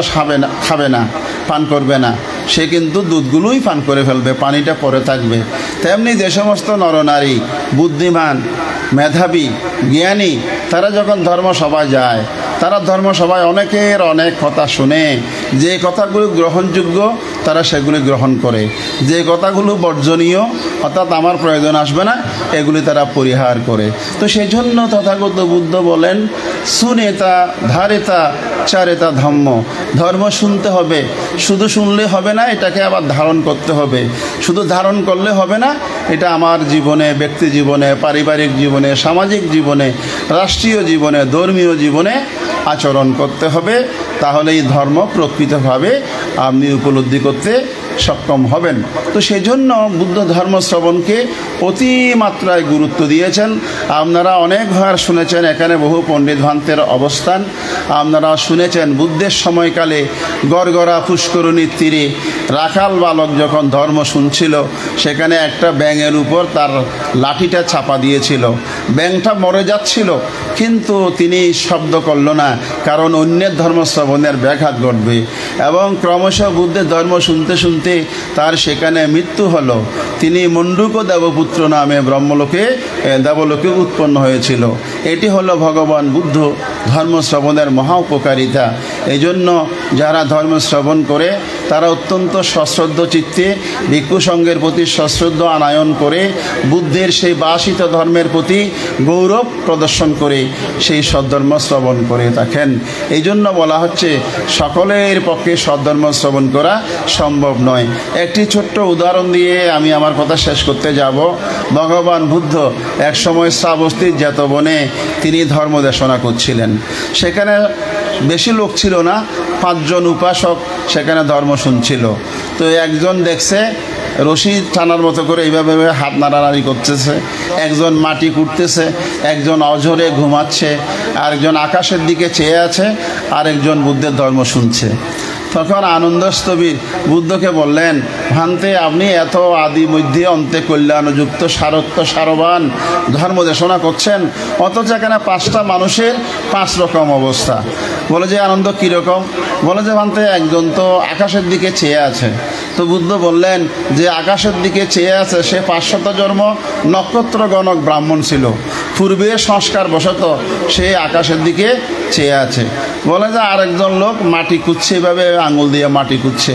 খাবে না, পান করবে না, সে কিন্তু দুধগুলোই পান করে ফেলবে, পানিটা পরে থাকবে। তেমনি যে সমস্ত নরনারী বুদ্ধিমান মেধাবী জ্ঞানী তারা যখন ধর্মসভায় যায়, তারা ধর্মসভায় অনেকের অনেক কথা শুনে, যে কথাগুলো গ্রহণযোগ্য তারা সেগুলি গ্রহণ করে, যে কথাগুলো বর্জনীয় অর্থাৎ আমার প্রয়োজন আসবে না এগুলি তারা পরিহার করে। তো সেই জন্য তথাগত বুদ্ধ বলেন সুনেতা ধারেতা চারেতা ধম্ম, ধর্ম শুনতে হবে, শুধু শুনলে হবে না, এটাকে আবার ধারণ করতে হবে। শুধু ধারণ করলে হবে না, এটা আমার জীবনে, ব্যক্তি জীবনে, পারিবারিক জীবনে, সামাজিক জীবনে, রাষ্ট্রীয় জীবনে, ধর্মীয় জীবনে আচরণ করতে হবে। তাহলেই ধর্ম প্রকৃতভাবে আপনি উপলব্ধি করতে সক্ষম হবেন। তো সেই জন্য বুদ্ধ ধর্ম শ্রবণকে অতিমাত্রায় গুরুত্ব দিয়েছেন। আপনারা অনেকবার শুনেছেন এখানে বহু পণ্ডিত ভান্তের অবস্থান। আপনারা শুনেছেন বুদ্ধের সময়কালে গড়গড়া পুষ্করণীর তীরে রাখাল বালক যখন ধর্ম শুনছিল, সেখানে একটা ব্যাঙের উপর তার লাঠিটা চাপা দিয়েছিল। ব্যাঙটা মরে যাচ্ছিল, কিন্তু তিনি শব্দ করল না, কারণ অন্যের ধর্ম শ্রবণের ব্যাঘাত ঘটবে। এবং ক্রমশ বুদ্ধের ধর্ম শুনতে শুনতে তার সেখানে মৃত্যু হলো। তিনি মণ্ডুক দেবপুত্র নামে দেবলোকে উৎপন্ন হয়েছিল। এটি হলো ভগবান বুদ্ধ ধর্ম শ্রবণের মহা উপকারিতা। এই জন্য যারা ধর্ম শ্রবণ করে তারা অত্যন্ত সশ্রদ্ধ চিত্তে ভিক্ষু সঙ্গের প্রতি সশ্রদ্ধ আনায়ন করে বুদ্ধের সেই বাসিত ধর্মের প্রতি গৌরব প্রদর্শন করে সেই সদ্ধর্ম শ্রবণ করে থাকেন। এই জন্য বলা হচ্ছে সকলের পক্ষে সদ্ধর্ম শ্রবণ করা সম্ভব নয়। একটি ছোট্ট উদাহরণ দিয়ে আমি আমার কথা শেষ করতে যাব। ভগবান বুদ্ধ এক সময় শ্রাবস্তীর জেতবনে তিনি ধর্ম দেশনা করছিলেন। সেখানে বেশি লোক ছিল না, 5 জন উপাসক সেখানে ধর্ম শুনছিল। তো একজন দেখছে রশি টানার মতো করে এইভাবে হাত নাড়ানাড়ি করতেছে, একজন মাটি কুটতেছে, একজন অঝরে ঘুমাচ্ছে, আরেকজন আকাশের দিকে চেয়ে আছে, আরেকজন বুদ্ধের ধর্ম শুনছে। তখন আনন্দস্থবির বুদ্ধকে বললেন, ভান্তে আপনি এত আদি মধ্যে অন্তে কল্যাণযুক্ত সারত্ব সারবান ধর্ম দেশনা করছেন, অথচ এখানে 5টা মানুষের 5 রকম অবস্থা। বলে যে আনন্দ কীরকম? বলে যে ভান্তে একজন তো আকাশের দিকে চেয়ে আছে। তো বুদ্ধ বললেন যে আকাশের দিকে চেয়ে আছে সে 500 জন্ম নক্ষত্র গণক ব্রাহ্মণ ছিল, পূর্বে সংস্কার বশত সে আকাশের দিকে চেয়ে আছে। বলে যে আরেকজন লোক মাটি কুচ্ছে, এভাবে আঙুল দিয়ে মাটি কুচ্ছে।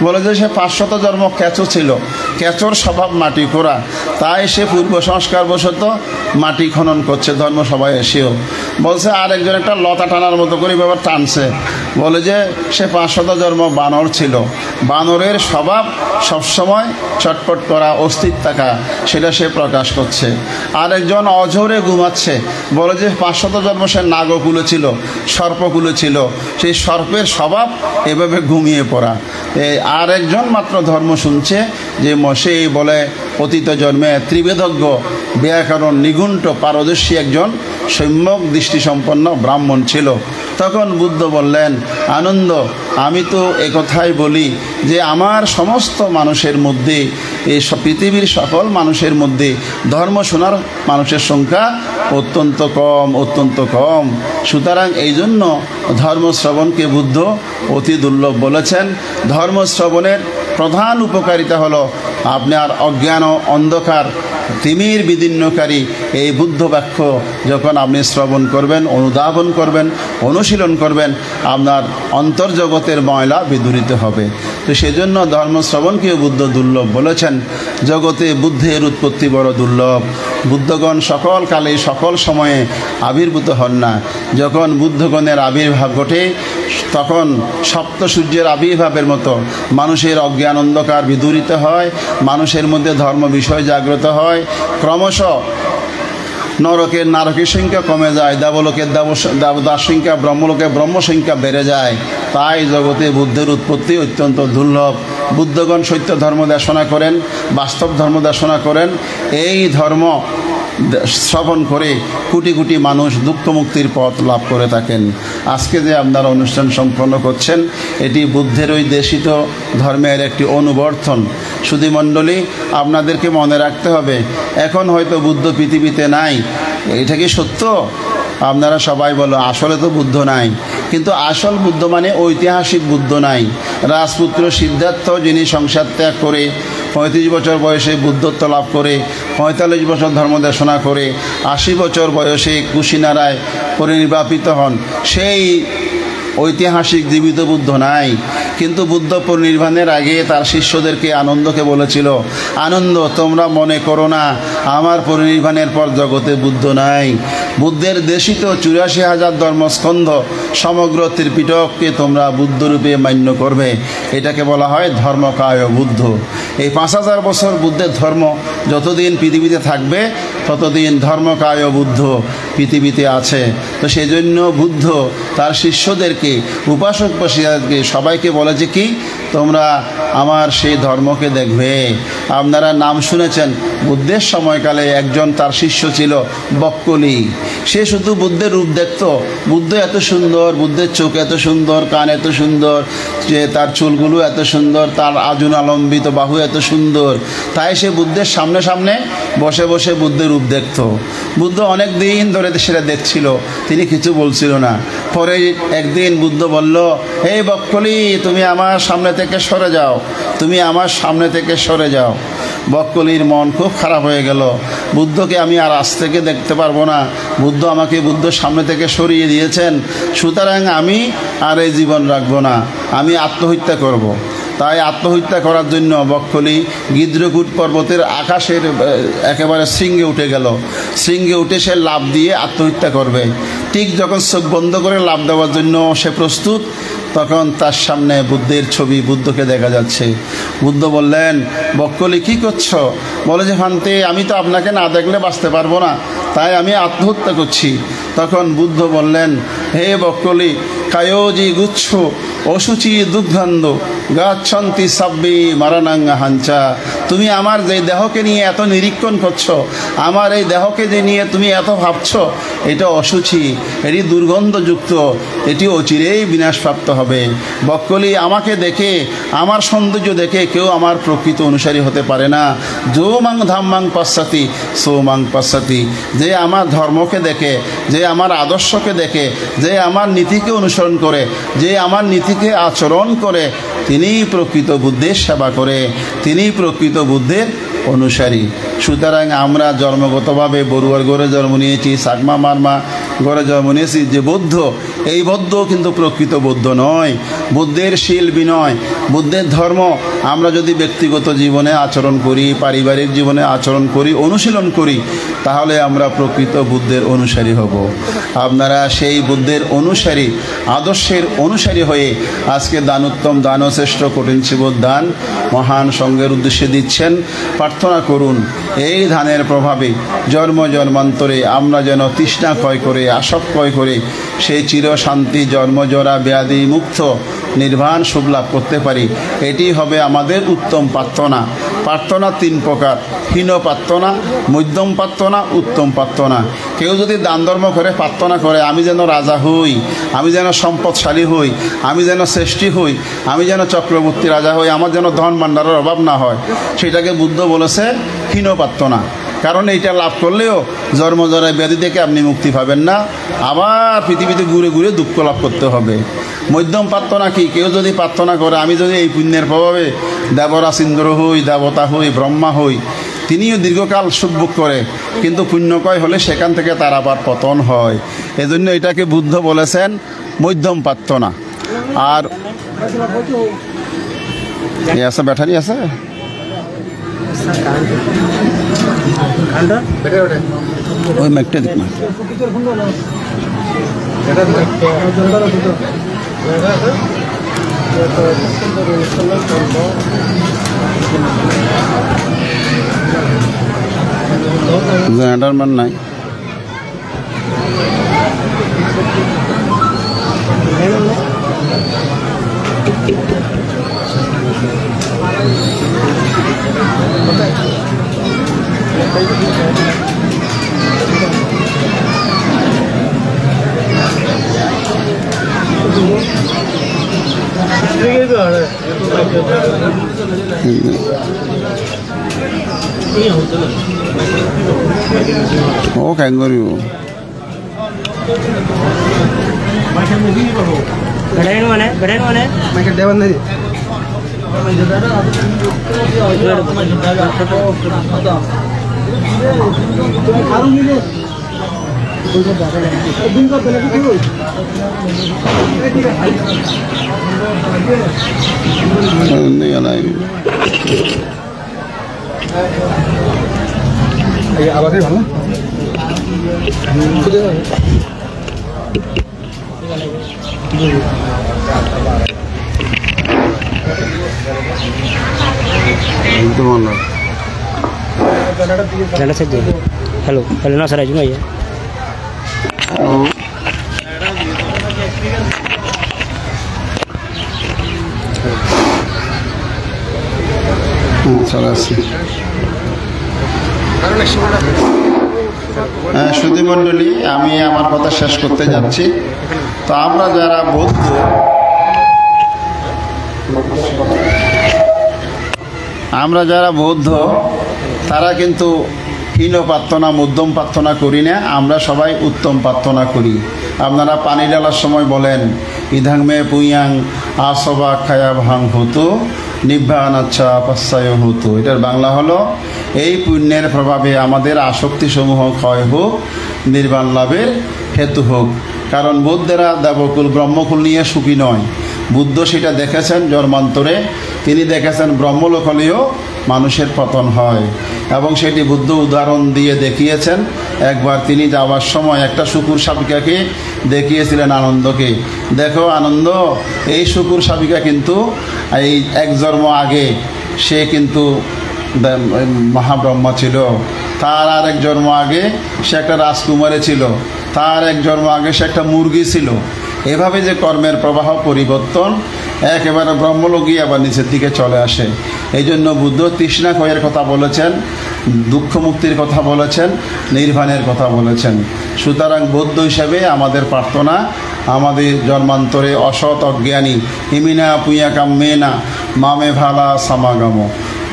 বলে যে সে 500 জন্ম কেঁচো ছিল, কেঁচোর স্বভাব মাটি খোঁড়া, তাই সে পূর্ব সংস্কার বশত মাটি খনন করছে ধর্ম সভায় এসেও। বলছে আরেকজন একটা লতা টানার মতো করে এভাবে টানছে। বলে যে সে 500 জন্ম বানর ছিল, বানরের স্বভাব সবসময় চটপট করা, অস্থির থাকা, সেটা সে প্রকাশ করছে। আরেকজন অঝরে ঘুমাচ্ছে। বলে যে 500 জন্ম সে নাগকুলে ছিল, সর্পকুলে ছিল, সেই সর্পের স্বভাব এভাবে ঘুমিয়ে পড়া। আর একজন মাত্র ধর্ম শুনছে যে সে বলে অতীত জন্মে ত্রিবেদজ্ঞ ব্যাকরণ নিগুণ্ঠ পারদর্শী একজন সম্যক দৃষ্টিসম্পন্ন ব্রাহ্মণ ছিল। তখন বুদ্ধ বললেন, আনন্দ আমি তো একথাই বলি যে আমার সমস্ত মানুষের মধ্যে, এই পৃথিবীর সকল মানুষের মধ্যে ধর্ম শোনার মানুষের সংখ্যা অত্যন্ত কম, অত্যন্ত কম। সুতরাং এই জন্য ধর্ম শ্রবণকে বুদ্ধ অতি দুর্লভ বলেছেন। ধর্ম শ্রবণের প্রধান উপকারিতা হলো আপনার অজ্ঞান ও অন্ধকার তিমির বিদীর্ণকারী এই বুদ্ধ বাক্য যখন আপনি শ্রবণ করবেন, অনুধাবন করবেন, অনুশীলন করবেন, আপনার অন্তর্জগতের ময়লা বিদূরিত হবে। তো সেজন্য ধর্ম শ্রবণকেও বুদ্ধ দুর্লভ বলেছেন। জগতে বুদ্ধের উৎপত্তি বড় দুর্লভ। বুদ্ধগণ সকল কালে সকল সময়ে আবির্ভূত হন না। যখন বুদ্ধগণের আবির্ভাব ঘটে তখন সপ্ত সূর্যের আবির্ভাবের মতো মানুষের অজ্ঞান অন্ধকার বিদূরিত হয়, মানুষের মধ্যে ধর্ম বিষয় জাগ্রত হয়, ক্রমশ নরকের নারকের সংখ্যা কমে যায়, দেবলোকের দাস সংখ্যা, ব্রহ্মলোকের ব্রহ্ম সংখ্যা বেড়ে যায়। তাই জগতে বুদ্ধের উৎপত্তি অত্যন্ত দুর্লভ। বুদ্ধগণ সত্য ধর্ম দেশনা করেন, বাস্তব ধর্ম দেশনা করেন। এই ধর্ম শ্রবণ করে কোটি কোটি মানুষ দুঃখ মুক্তির পথ লাভ করে থাকেন। আজকে যে আপনারা অনুষ্ঠান সম্পন্ন করছেন এটি বুদ্ধের ওই দেশিত ধর্মের একটি অনুবর্তন। সুধীমণ্ডলী, আপনাদেরকে মনে রাখতে হবে এখন হয়তো বুদ্ধ পৃথিবীতে নাই। এটা কি সত্য? আপনারা সবাই বলো আসলে তো বুদ্ধ নাই, কিন্তু আসল বুদ্ধ মানে ঐতিহাসিক বুদ্ধ নাই। রাজপুত্র সিদ্ধার্থ যিনি সংসার ত্যাগ করে 35 বছর বয়সে বুদ্ধত্ব লাভ করে, 45 বছর ধর্ম দেশনা করে 80 বছর বয়সে কুশিনারায় পরিনির্বাপিত হন, সেই ঐতিহাসিক জীবিত বুদ্ধ নাই। কিন্তু বুদ্ধ পরিনির্বাণের আগে তার শিষ্যদেরকে আনন্দকে বলেছিল, আনন্দ তোমরা মনে করো না আমার পরিনির্বাণের পর জগতে বুদ্ধ নাই। বুদ্ধের দেশিত 84,000 ধর্মস্কন্ধ সমগ্র ত্রিপিটককে তোমরা বুদ্ধরূপে মান্য করবে। এটাকে বলা হয় ধর্মকায় বুদ্ধ। এই 5000 বছর বুদ্ধের ধর্ম যতদিন পৃথিবীতে থাকবে ততদিন ধর্মকায় বুদ্ধ পৃথিবীতে আছে। তো সেই জন্য বুদ্ধ তার শিষ্যদেরকে, উপাসক উপাসিকাদেরকে সবাইকে বলেছে কি, তোমরা আমার সেই ধর্মকে দেখবে। আপনারা নাম শুনেছেন, বুদ্ধের সময়কালে একজন তার শিষ্য ছিল বক্কলি। সে শুধু বুদ্ধের রূপ দেখত। বুদ্ধ এত সুন্দর, বুদ্ধের চোখ এত সুন্দর, কান এত সুন্দর, যে তার চুলগুলো এত সুন্দর, তার আজুন আলম্বিত বাহু এত সুন্দর। তাই সে বুদ্ধের সামনে সামনে বসে বসে বুদ্ধের রূপ দেখত। বুদ্ধ অনেক দিন ধরে সেটা দেখছিল, তিনি কিছু বলছিল না। পরে একদিন বুদ্ধ বলল, এই বক্কলি তুমি আমার সামনে থেকে সরে যাও, তুমি আমার সামনে থেকে সরে যাও। বক্কলির মন খুব খারাপ হয়ে গেল। বুদ্ধকে আমি আর আজ থেকে দেখতে পারবো না, বুদ্ধ আমাকে বুদ্ধর সামনে থেকে সরিয়ে দিয়েছেন, সুতরাং আমি আর এই জীবন রাখবো না, আমি আত্মহত্যা করব। তাই আত্মহত্যা করার জন্য বকখালি গিদ্রকূট পর্বতের আকাশের একেবারে শৃঙ্গে উঠে গেল। শৃঙ্গে উঠে সে লাফ দিয়ে আত্মহত্যা করবে। ঠিক যখন চোখ বন্ধ করে লাফ দেওয়ার জন্য সে প্রস্তুত, তখন তার সামনে বুদ্ধের ছবি, বুদ্ধকে দেখা যাচ্ছে। বুদ্ধ বললেন, বকখালি কী করছো? বলে যে, হান্তে আমি তো আপনাকে না দেখলে বাঁচতে পারবো না, তাই আমি আত্মহত্যা করছি। তখন বুদ্ধ বললেন, হে বকখালি, কায়োজি গুচ্ছ অসুচি দুর্গন্ধ গাচ্ছন্তি সাব্বি মারানাং হাঞ্চা। তুমি আমার যে দেহকে নিয়ে এত নিরীক্ষণ করছো, আমার এই দেহকে যে নিয়ে তুমি এত ভাবছো, এটা অসুচি, এটি দুর্গন্ধযুক্ত, এটি অচিরেই বিনাশপ্রাপ্ত হবে। বকখালি, আমাকে দেখে, আমার সৌন্দর্য দেখে কেউ আমার প্রকৃত অনুসারী হতে পারে না। যো মাং ধাম্মাং পাশ্চাতি সো মাং পাশ্চাতি। যে আমার ধর্মকে দেখে, যে আমার আদর্শকে দেখে, যে আমার নীতিকে অনুসরণ করে, যে আমার নীতিকে আচরণ করে, তিনিই প্রকৃত বুদ্ধের সেবা করে, তিনিই প্রকৃত বুদ্ধের অনুসারী। সুতরাং আমরা জন্মগতভাবে বড়ুয়ার ঘরে জন্ম নিয়েছি, চাকমা মারমা ঘরে জন্ম নিয়েছি, যে বৌদ্ধ, এই বৌদ্ধ কিন্তু প্রকৃত বৌদ্ধ নয়। বুদ্ধের শীল বিনয়, বুদ্ধের ধর্ম আমরা যদি ব্যক্তিগত জীবনে আচরণ করি, পারিবারিক জীবনে আচরণ করি, অনুশীলন করি, তাহলে আমরা প্রকৃত বুদ্ধের অনুসারী হব। আপনারা সেই বুদ্ধের অনুসারী, আদর্শের অনুসারী হয়ে আজকে দানোত্তম দানশ্রেষ্ঠ কঠিন শিবর দান মহান সঙ্গের উদ্দেশ্যে দিচ্ছেন। প্রার্থনা করুন এই ধানের প্রভাবে জন্ম জন্মান্তরে আমরা যেন তৃষ্ণা ক্ষয় করে, আসক্ত ক্ষয় করে সেই চিরশান্তি জন্মজরা ব্যাধি মুক্ত নির্বাণ সুখ লাভ করতে পারি। এটি হবে আমাদের উত্তম প্রার্থনা। প্রার্থনা তিন প্রকার: হীন প্রার্থনা, মধ্যম প্রার্থনা, উত্তম প্রার্থনা। কেউ যদি দান ধর্ম করে প্রার্থনা করে, আমি যেন রাজা হই, আমি যেন সম্পদশালী হই, আমি যেন শ্রেষ্ঠী হই, আমি যেন চক্রবর্তী রাজা হই, আমার যেন ধন ভাণ্ডারের অভাব না হয়, সেটাকে বুদ্ধ বলেছে হীন প্রার্থনা। কারণ এইটা লাভ করলেও জন্মজরায় ব্যাধি থেকে আপনি মুক্তি পাবেন না, আবার পৃথিবীতে ঘুরে ঘুরে দুঃখ লাভ করতে হবে। মধ্যম প্রার্থনা কি? কেউ যদি প্রার্থনা করে, আমি যদি এই পুণ্যের প্রভাবে দেবরাজ ইন্দ্র হই, দেবতা হই, ব্রহ্মা হই, তিনিও দীর্ঘকাল সুখ ভোগ করে, কিন্তু পুণ্যকয় হলে সেখান থেকে তার আবার পতন হয়। এজন্য এটাকে বুদ্ধ বলেছেন মধ্যম প্রার্থনা। আর আছে ব্যাটারি আছে, ওই ম্যাকটা দেখ না। জেনারেটর মান নাই। ও কেন করিব দেবার নাই। আবার ভালো हेलो हेलो ना सर आज में সুধীমণ্ডলী, আমি আমার কথা শেষ করতে যাচ্ছি। তো আমরা যারা বৌদ্ধ, তারা কিন্তু হীন প্রার্থনা, মধ্যম প্রার্থনা করি না, আমরা সবাই উত্তম প্রার্থনা করি। আপনারা পানি ঢালার সময় বলেন ইধাংমে পুইয়াং আসবা খায়া ভাং হতো নিব্বান আচ্ছা পাশ্চায় হতো। এটার বাংলা হলো, এই পুণ্যের প্রভাবে আমাদের আসক্তিসমূহ ক্ষয় হোক, নির্বাণ লাভের হেতু হোক। কারণ বৌদ্ধেরা দেবকুল ব্রহ্মকুল নিয়ে সুখী নয়। বুদ্ধ সেটা দেখেছেন জন্মান্তরে, তিনি দেখেছেন ব্রহ্মলোক হলেও মানুষের পতন হয়, এবং সেটি বুদ্ধ উদাহরণ দিয়ে দেখিয়েছেন। একবার তিনি যাওয়ার সময় একটা শুকুর শাবিকাকে দেখিয়েছিলেন আনন্দকে, দেখো আনন্দ, এই শুকুর শাবিকা কিন্তু এই এক জন্ম আগে সে কিন্তু মহাব্রহ্মা ছিল, তার আর এক জন্ম আগে সে একটা রাজকুমারী ছিল, তার এক জন্ম আগে সে একটা মুরগি ছিল। এভাবে যে কর্মের প্রবাহ পরিবর্তন, একেবারে ব্রহ্মলোকী আবার নিচের দিকে চলে আসে। এই জন্য বুদ্ধ তৃষ্ণা ক্ষয়ের কথা বলেছেন, দুঃখ মুক্তির কথা বলেছেন, নির্বাণের কথা বলেছেন। সুতরাং বৌদ্ধ হিসাবে আমাদের প্রার্থনা, আমাদের জন্মান্তরে অসৎ অজ্ঞানী হিমিনা পুইয়া কাম্যেনা মামে ভালা সমাগম,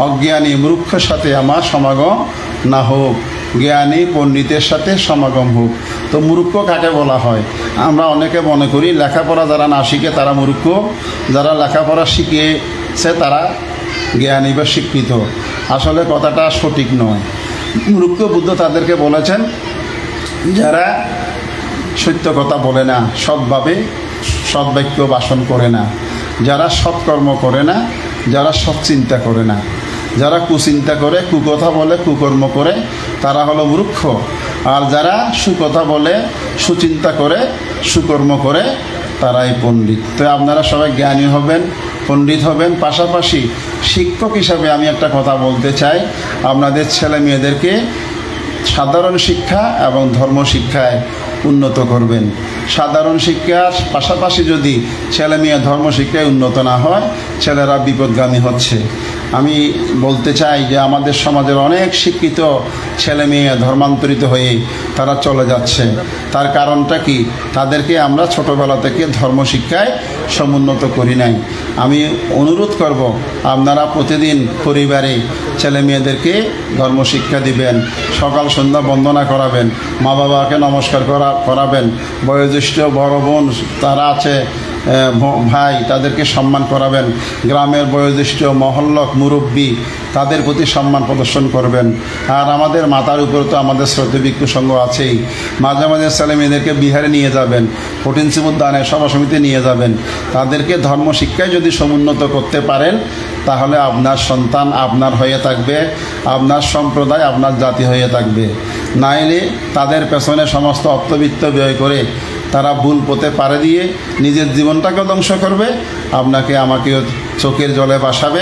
অজ্ঞানী মূর্খের সাথে আমার সমাগম না হোক, জ্ঞানী পণ্ডিতের সাথে সমাগম হোক। তো মূর্খ কাকে বলা হয়? আমরা অনেকে মনে করি লেখাপড়া যারা না শিখে তারা মূর্খ, যারা লেখাপড়া শিখেছে তারা জ্ঞানী বা শিক্ষিত। আসলে কথাটা সঠিক নয়। মূর্খ বুদ্ধ তাদেরকে বলেছেন যারা সত্য কথা বলে না, সৎভাবে সদ্বাক্য ভাষণ করে না, যারা সৎকর্ম করে না, যারা সৎ চিন্তা করে না, যারা কুচিন্তা করে, কুকথা বলে, কুকর্ম করে, তারা হলো মূর্খ। আর যারা সুকথা বলে, সুচিন্তা করে, সুকর্ম করে, তারাই পণ্ডিত। তো আপনারা সবাই জ্ঞানী হবেন, পণ্ডিত হবেন। পাশাপাশি শিক্ষক হিসাবে আমি একটা কথা বলতে চাই, আপনাদের ছেলে মেয়েদেরকে সাধারণ শিক্ষা এবং ধর্ম শিক্ষায় উন্নত করবেন। সাধারণ শিক্ষার পাশাপাশি যদি ছেলে মেয়ে ধর্ম শিক্ষায় উন্নত না হয়, ছেলেরা বিপদগামী হচ্ছে। আমি বলতে চাই যে আমাদের সমাজের অনেক শিক্ষিত ছেলে মেয়ে ধর্মান্তরিত হয়ে তারা চলে যাচ্ছে। তার কারণটা কি? তাদেরকে আমরা ছোটোবেলা থেকে ধর্ম শিক্ষায় সমুন্নত করি নাই। আমি অনুরোধ করব আপনারা প্রতিদিন পরিবারে ছেলে মেয়েদেরকে ধর্ম শিক্ষা দিবেন, সকাল সন্ধ্যা বন্দনা করাবেন, মা বাবাকে নমস্কার করাবেন, বয়োজ্যেষ্ঠ বড় বোন তারা আছে ভাই, তাদেরকে সম্মান করাবেন, গ্রামের বয়োজ্যেষ্ঠ মহল্লক মুরব্বী তাদের প্রতি সম্মান প্রদর্শন করবেন। আর আমাদের মাথার উপর তো আমাদের শ্রদ্ধেয় ভিক্ষু সংঘ আছেই। মাঝে মাঝে ছেলে মেয়েদেরকে বিহারে নিয়ে যাবেন, কঠিন উদ্যানে সভা সমিতি নিয়ে যাবেন। তাদেরকে ধর্ম শিক্ষায় যদি সমুন্নত করতে পারেন, তাহলে আপনার সন্তান আপনার হয়ে থাকবে, আপনার সম্প্রদায় আপনার জাতি হয়ে থাকবে। নাইলে তাদের পেছনে সমস্ত অর্থবিত্ত ব্যয় করে তারা ভুল পথে পাড়ি দিয়ে নিজের জীবনটাকে ধ্বংস করবে, আপনাকে আমাকেও চোখের জলে ভাসাবে,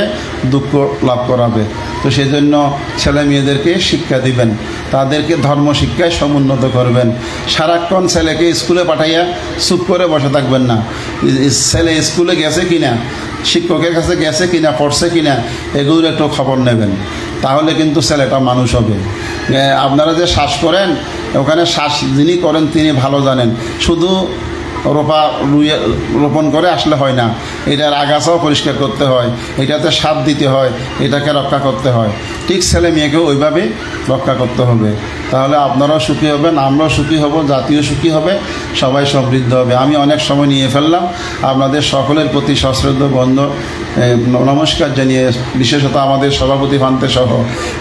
দুঃখ লাভ করাবে। তো সেই জন্য ছেলে মেয়েদেরকে শিক্ষা দিবেন, তাদেরকে ধর্ম শিক্ষায় সমুন্নত করবেন। সারাক্ষণ ছেলেকে স্কুলে পাঠাইয়া চুপ করে বসে থাকবেন না। ছেলে স্কুলে গেছে কিনা, শিক্ষকের কাছে গেছে কিনা, পড়ছে কিনা, এগুলোর একটু খবর নেবেন, তাহলে কিন্তু ছেলেটা মানুষ হবে। আপনারা যে শ্বাস করেন, ওখানে শ্বাস যিনি করেন তিনি ভালো জানেন। শুধু রোপণ করে আসলে হয় না, এটার আগাছাও পরিষ্কার করতে হয়, এটাতে সার দিতে হয়, এটাকে রক্ষা করতে হয়। ঠিক ছেলে মেয়েকেও ওইভাবে রক্ষা করতে হবে। তাহলে আপনারাও সুখী হবেন, আমরাও সুখী হব, জাতীয় সুখী হবে, সবাই সমৃদ্ধ হবে। আমি অনেক সময় নিয়ে ফেললাম। আপনাদের সকলের প্রতি সশ্রদ্ধ বন্ধ নমস্কার জানিয়ে, বিশেষত আমাদের সভাপতি ভান্তে সহ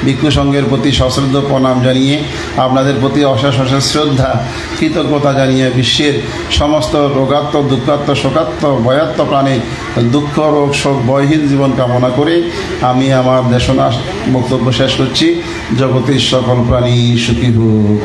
ভিক্ষু সংঘের প্রতি সশ্রদ্ধ প্রণাম জানিয়ে, আপনাদের প্রতি অশেষ অশেষ শ্রদ্ধা কৃতজ্ঞতা জানিয়ে, বিশ্বের সমস্ত রোগাত্ম দুঃখাত্ম শোকাত্ম ভয়াত্ম প্রাণীর দুঃখ রোগ শোক ভয়হীন জীবন কামনা করে আমি আমার দেশনা বক্তব্য শেষ করছি। জগতের সকল প্রাণী সুখী হোক।